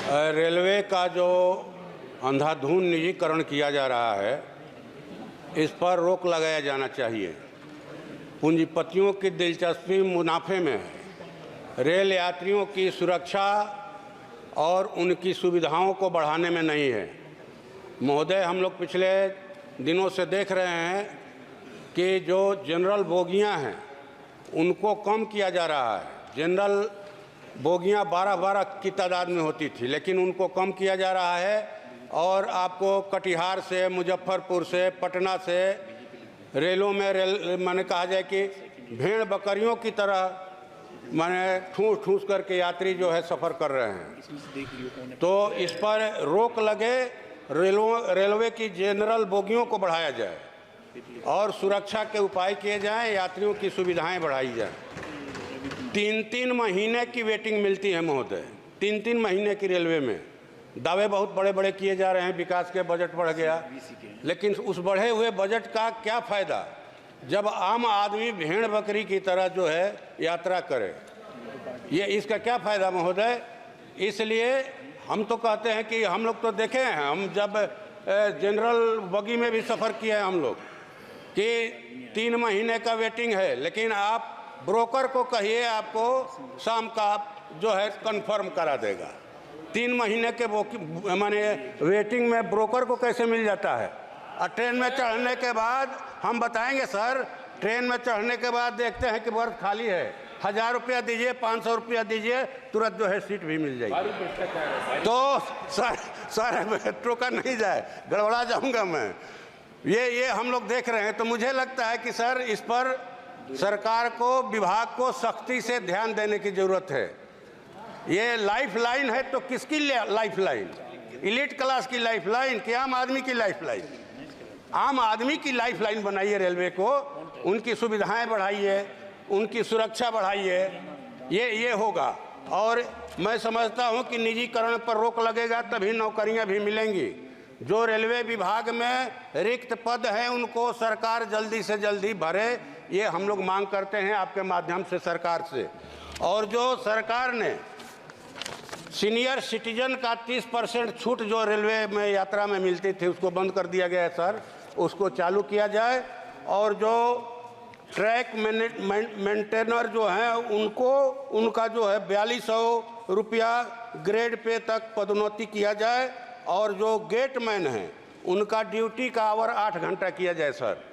Railway का जो अंधाधुंध निजीकरण किया जा रहा है, इस पर रोक लगाया जाना चाहिए। पूंजीपतियों की दिलचस्पी मुनाफे में है, रेल यात्रियों की सुरक्षा और उनकी सुविधाओं को बढ़ाने में नहीं है। महोदय, हम लोग पिछले दिनों से देख रहे हैं कि जो जनरल बोगियां हैं उनको कम किया जा रहा है। जनरल बोगियां 12-12 की तादाद में होती थी, लेकिन उनको कम किया जा रहा है और आपको कटिहार से, मुजफ्फरपुर से, पटना से रेलों में माने कहा जाए कि भेड़ बकरियों की तरह माने ठूस ठूस करके यात्री जो है सफ़र कर रहे हैं। तो इस पर रोक लगे, रेलवे की जनरल बोगियों को बढ़ाया जाए और सुरक्षा के उपाय किए जाएं, यात्रियों की सुविधाएं बढ़ाई जाएं। 3-3 महीने की वेटिंग मिलती है महोदय, 3-3 महीने की रेलवे में। दावे बहुत बड़े बड़े किए जा रहे हैं, विकास के बजट बढ़ गया, लेकिन उस बढ़े हुए बजट का क्या फ़ायदा जब आम आदमी भेड़ बकरी की तरह जो है यात्रा करे। ये इसका क्या फ़ायदा महोदय? इसलिए हम तो कहते हैं कि हम लोग तो देखे हैं, हम जब जनरल बगी में भी सफ़र किए हैं हम लोग, कि 3 महीने का वेटिंग है, लेकिन आप ब्रोकर को कहिए आपको शाम का जो है कंफर्म करा देगा। 3 महीने के माने वेटिंग में ब्रोकर को कैसे मिल जाता है? और ट्रेन में चढ़ने के बाद हम बताएंगे सर, ट्रेन में चढ़ने के बाद देखते हैं कि बर्थ खाली है, 1000 रुपया दीजिए, 500 रुपया दीजिए, तुरंत जो है सीट भी मिल जाएगी। तो सर मेट्रो का नहीं जाए, गड़बड़ा जाऊंगा मैं। ये हम लोग देख रहे हैं। तो मुझे लगता है कि सर इस पर सरकार को, विभाग को सख्ती से ध्यान देने की ज़रूरत है। ये लाइफ लाइन है तो किसकी लाइफ लाइन? एलीट क्लास की लाइफ लाइन कि आम आदमी की लाइफ लाइन? आम आदमी की लाइफ लाइन बनाइए रेलवे को, उनकी सुविधाएं बढ़ाइए, उनकी सुरक्षा बढ़ाइए, ये होगा। और मैं समझता हूं कि निजीकरण पर रोक लगेगा तभी नौकरियां भी मिलेंगी। जो रेलवे विभाग में रिक्त पद हैं उनको सरकार जल्दी से जल्दी भरे, ये हम लोग मांग करते हैं आपके माध्यम से सरकार से। और जो सरकार ने सीनियर सिटीजन का 30% छूट जो रेलवे में यात्रा में मिलती थी उसको बंद कर दिया गया है सर, उसको चालू किया जाए। और जो ट्रैक मेंटेनर जो हैं उनका जो है 4200 रुपया ग्रेड पे तक पदोन्नति किया जाए। और जो गेटमैन हैं उनका ड्यूटी का आवर 8 घंटा किया जाए सर।